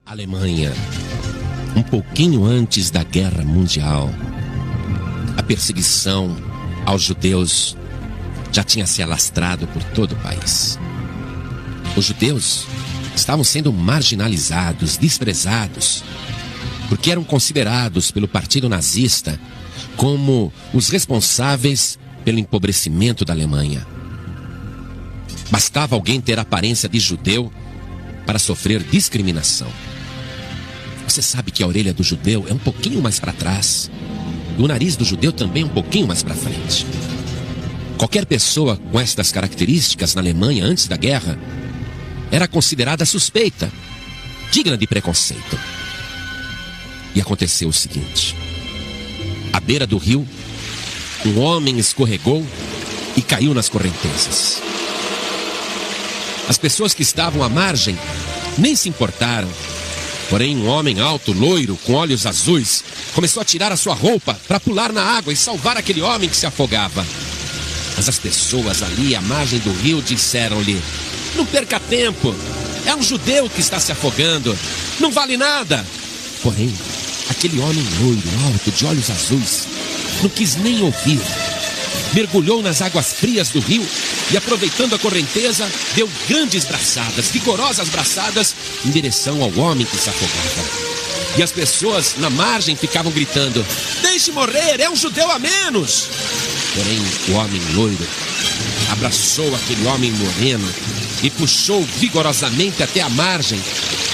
Alemanha, um pouquinho antes da Guerra Mundial, a perseguição aos judeus já tinha se alastrado por todo o país. Os judeus estavam sendo marginalizados, desprezados, porque eram considerados pelo partido nazista como os responsáveis pelo empobrecimento da Alemanha. Bastava alguém ter aparência de judeu para sofrer discriminação. Você sabe que a orelha do judeu é um pouquinho mais para trás, e o nariz do judeu também um pouquinho mais para frente. Qualquer pessoa com estas características na Alemanha antes da guerra era considerada suspeita, digna de preconceito. E aconteceu o seguinte: à beira do rio, um homem escorregou e caiu nas correntezas. As pessoas que estavam à margem nem se importaram. Porém, um homem alto, loiro, com olhos azuis, começou a tirar a sua roupa para pular na água e salvar aquele homem que se afogava. Mas as pessoas ali à margem do rio disseram-lhe: não perca tempo, é um judeu que está se afogando, não vale nada. Porém, aquele homem loiro, alto, de olhos azuis, não quis nem ouvir. Mergulhou nas águas frias do rio e, aproveitando a correnteza, deu grandes braçadas, vigorosas braçadas, em direção ao homem que se afogava. E as pessoas na margem ficavam gritando: deixe morrer, é um judeu a menos. Porém, o homem loiro abraçou aquele homem moreno e puxou vigorosamente até a margem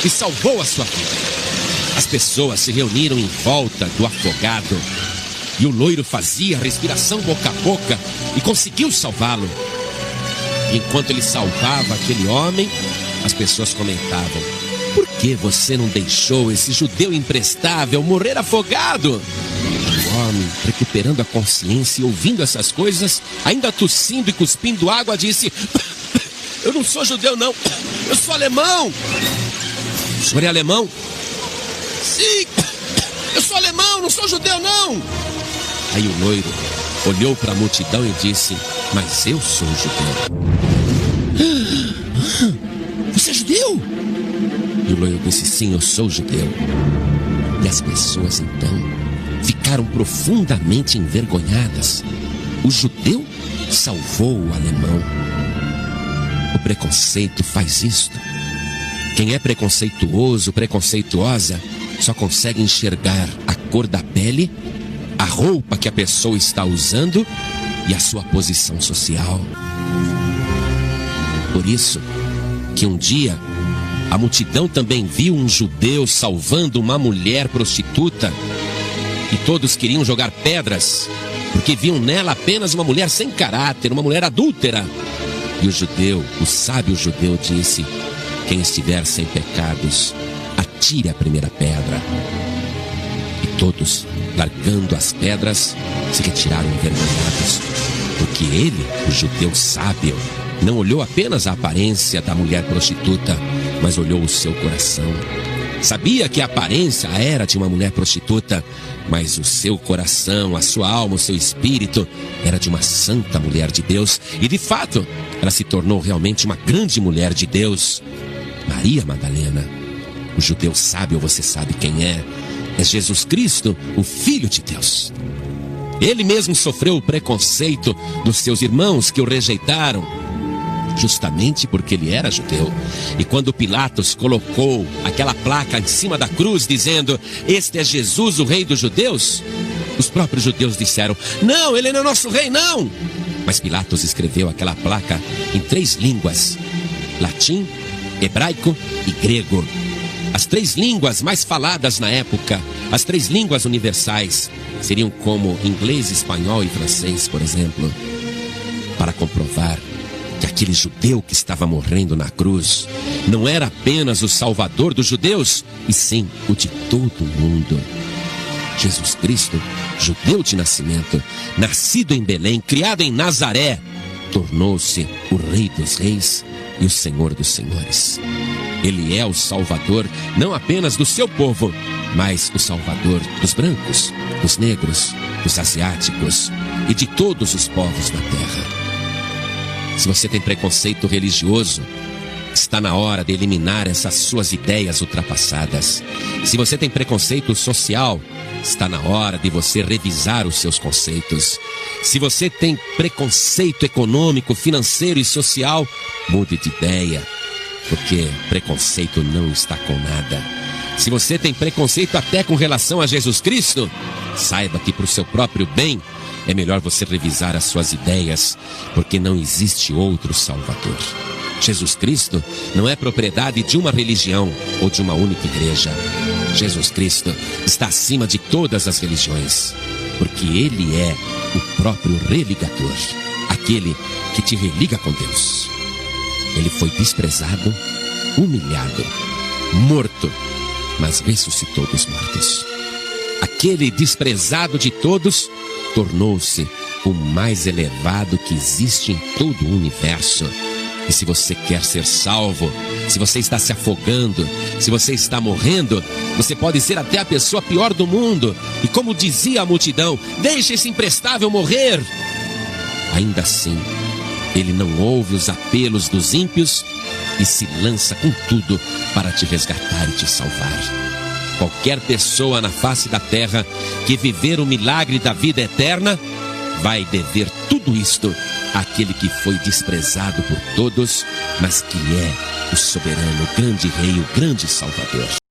e salvou a sua vida. As pessoas se reuniram em volta do afogado e o loiro fazia a respiração boca a boca e conseguiu salvá-lo. Enquanto ele salvava aquele homem, as pessoas comentavam: por que você não deixou esse judeu imprestável morrer afogado? O homem, recuperando a consciência e ouvindo essas coisas, ainda tossindo e cuspindo água, disse: eu não sou judeu não, eu sou alemão. O senhor é alemão? Sim, eu sou alemão, não sou judeu não. Aí o loiro olhou para a multidão e disse: mas eu sou judeu. Você é judeu? E o loiro disse: sim, eu sou judeu. E as pessoas então ficaram profundamente envergonhadas. O judeu salvou o alemão. O preconceito faz isto. Quem é preconceituoso, preconceituosa, só consegue enxergar a cor da pele, a roupa que a pessoa está usando e a sua posição social. Por isso que um dia a multidão também viu um judeu salvando uma mulher prostituta e todos queriam jogar pedras porque viam nela apenas uma mulher sem caráter, uma mulher adúltera. E o judeu, o sábio judeu, disse: quem estiver sem pecados, atire a primeira pedra. E todos, largando as pedras, se retiraram envergonhados, porque ele, o judeu sábio, não olhou apenas a aparência da mulher prostituta, mas olhou o seu coração. Sabia que a aparência era de uma mulher prostituta, mas o seu coração, a sua alma, o seu espírito era de uma santa mulher de Deus. E de fato, ela se tornou realmente uma grande mulher de Deus. Maria Madalena. O judeu sábio, você sabe quem é? É Jesus Cristo, o Filho de Deus. Ele mesmo sofreu o preconceito dos seus irmãos que o rejeitaram, justamente porque ele era judeu. E quando Pilatos colocou aquela placa em cima da cruz dizendo: este é Jesus, o rei dos judeus, os próprios judeus disseram: não, ele não é nosso rei, não. Mas Pilatos escreveu aquela placa em 3 línguas: latim, hebraico e grego. As 3 línguas mais faladas na época, as 3 línguas universais, seriam como inglês, espanhol e francês, por exemplo, para comprovar que aquele judeu que estava morrendo na cruz não era apenas o salvador dos judeus, e sim o de todo o mundo. Jesus Cristo, judeu de nascimento, nascido em Belém, criado em Nazaré, tornou-se o Rei dos Reis e o Senhor dos Senhores. Ele é o Salvador não apenas do seu povo, mas o Salvador dos brancos, dos negros, dos asiáticos e de todos os povos da terra. Se você tem preconceito religioso, Está na hora de eliminar essas suas ideias ultrapassadas. Se você tem preconceito social, está na hora de você revisar os seus conceitos. Se você tem preconceito econômico, financeiro e social, mude de ideia, porque preconceito não está com nada. Se você tem preconceito até com relação a Jesus Cristo, saiba que para o seu próprio bem, é melhor você revisar as suas ideias, porque não existe outro Salvador. Jesus Cristo não é propriedade de uma religião ou de uma única igreja. Jesus Cristo está acima de todas as religiões, porque Ele é o próprio religador, aquele que te religa com Deus. Ele foi desprezado, humilhado, morto, mas ressuscitou dos mortos. Aquele desprezado de todos tornou-se o mais elevado que existe em todo o universo. E se você quer ser salvo, se você está se afogando, se você está morrendo, você pode ser até a pessoa pior do mundo. E como dizia a multidão, deixe esse imprestável morrer. Ainda assim, Ele não ouve os apelos dos ímpios e se lança com tudo para te resgatar e te salvar. Qualquer pessoa na face da terra que viver o milagre da vida eterna vai dever tudo isto àquele que foi desprezado por todos, mas que é o soberano, o grande Rei, o grande Salvador.